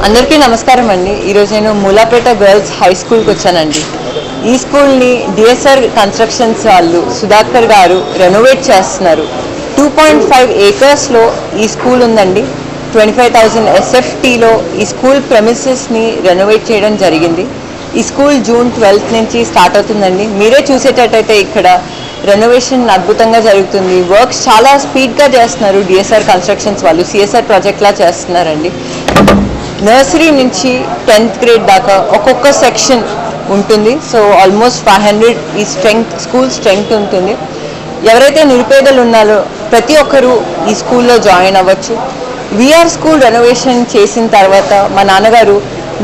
అందరికీ నమస్కారం అండి. ఈరోజు నేను మూలాపేట గర్ల్స్ హై స్కూల్కి వచ్చానండి. ఈ స్కూల్ని డిఎస్ఆర్ కన్స్ట్రక్షన్స్ వాళ్ళు సుధాకర్ గారు రెనోవేట్ చేస్తున్నారు. 2.5 ఏకర్స్లో ఈ స్కూల్ ఉందండి. 25,000 SFTలో ఈ స్కూల్ ప్రెమిసెస్ని రెనోవేట్ చేయడం జరిగింది. ఈ స్కూల్ జూన్ 12th నుంచి స్టార్ట్ అవుతుందండి. మీరే చూసేటట్టయితే ఇక్కడ రెనోవేషన్ అద్భుతంగా జరుగుతుంది. వర్క్స్ చాలా స్పీడ్గా చేస్తున్నారు. డిఎస్ఆర్ కన్స్ట్రక్షన్స్ వాళ్ళు సిఎస్ఆర్ ప్రాజెక్ట్లా చేస్తున్నారండి. నర్సరీ నుంచి 10th గ్రేడ్ దాకా ఒక్కొక్క సెక్షన్ ఉంటుంది. సో ఆల్మోస్ట్ 500 ఈ స్కూల్ స్ట్రెంగ్త్ ఉంటుంది. ఎవరైతే నిరుపేదలు ఉన్నారో ప్రతి ఒక్కరూ ఈ స్కూల్లో జాయిన్ అవ్వచ్చు. విఆర్ స్కూల్ రెనోవేషన్ చేసిన తర్వాత మా నాన్నగారు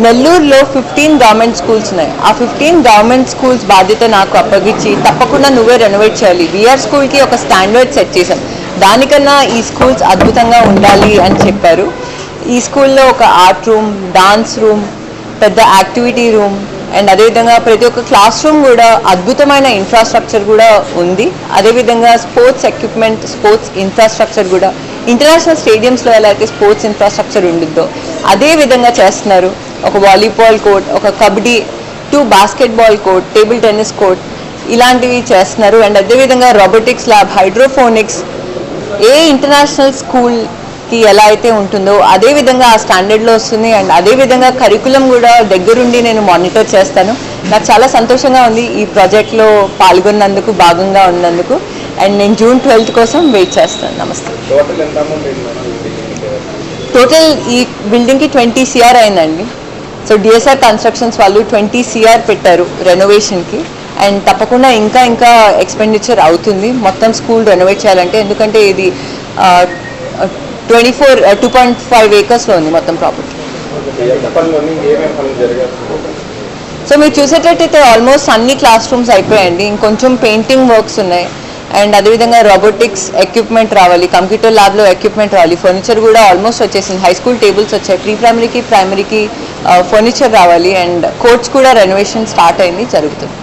నెల్లూరులో 15 గవర్నమెంట్ స్కూల్స్ ఉన్నాయి. ఆ 15 గవర్నమెంట్ స్కూల్స్ బాధ్యత నాకు అప్పగించి తప్పకుండా నువ్వే రెనోవేట్ చేయాలి. విఆర్ స్కూల్కి ఒక స్టాండర్డ్ సెట్ చేశాం. దానికన్నా ఈ స్కూల్స్ అద్భుతంగా ఉండాలి అని చెప్పారు. ఈ స్కూల్లో ఒక ఆర్ట్ రూమ్, డాన్స్ రూమ్, పెద్ద యాక్టివిటీ రూమ్ అండ్ అదేవిధంగా ప్రతి ఒక్క క్లాస్ రూమ్ కూడా అద్భుతమైన ఇన్ఫ్రాస్ట్రక్చర్ కూడా ఉంది. అదేవిధంగా స్పోర్ట్స్ ఎక్విప్మెంట్, స్పోర్ట్స్ ఇన్ఫ్రాస్ట్రక్చర్ కూడా ఇంటర్నేషనల్ స్టేడియంస్లో ఎలా అయితే స్పోర్ట్స్ ఇన్ఫ్రాస్ట్రక్చర్ ఉండిద్దో అదే విధంగా చేస్తున్నారు. ఒక వాలీబాల్ కోర్ట్, ఒక kabaddi, 2 basketball court, table tennis court ఇలాంటివి చేస్తున్నారు. అండ్ అదేవిధంగా రోబోటిక్స్ ల్యాబ్, హైడ్రోఫోనిక్స్ ఏ ఇంటర్నేషనల్ స్కూల్కి ఎలా అయితే ఉంటుందో అదేవిధంగా ఆ స్టాండర్డ్లో వస్తుంది. అండ్ అదేవిధంగా కరికులం కూడా దగ్గరుండి నేను మానిటర్ చేస్తాను. నాకు చాలా సంతోషంగా ఉంది ఈ ప్రాజెక్ట్లో పాల్గొన్నందుకు, భాగంగా ఉన్నందుకు. అండ్ నేను జూన్ 12th కోసం వెయిట్ చేస్తాను. నమస్తే. టోటల్ ఈ బిల్డింగ్కి 20 CR అయిందండి. సో డిఎస్ఆర్ కన్స్ట్రక్షన్స్ వాళ్ళు 20 CR పెట్టారు రెనోవేషన్కి. అండ్ తప్పకుండా ఇంకా ఎక్స్పెండిచర్ అవుతుంది మొత్తం స్కూల్ రెనోవేట్ చేయాలంటే. ఎందుకంటే ఇది 2.5 ఏకర్స్లో ఉంది మొత్తం ప్రాపర్టీ. సో మీరు చూసేటట్టయితే ఆల్మోస్ట్ అన్ని క్లాస్ రూమ్స్ అయిపోయాయండి. ఇంకొంచెం పెయింటింగ్ వర్క్స్ ఉన్నాయి. అండ్ అదేవిధంగా రోబోటిక్స్ ఎక్విప్మెంట్ రావాలి, కంప్యూటర్ ల్యాబ్లో ఎక్విప్మెంట్ రావాలి, ఫర్నిచర్ కూడా ఆల్మోస్ట్ వచ్చేసింది. హై స్కూల్ టేబుల్స్ వచ్చాయి, ప్రైమరీకి ఫర్నిచర్ రావాలి. అండ్ కోర్ట్స్ కూడా రెనోవేషన్ స్టార్ట్ అయింది, జరుగుతుంది.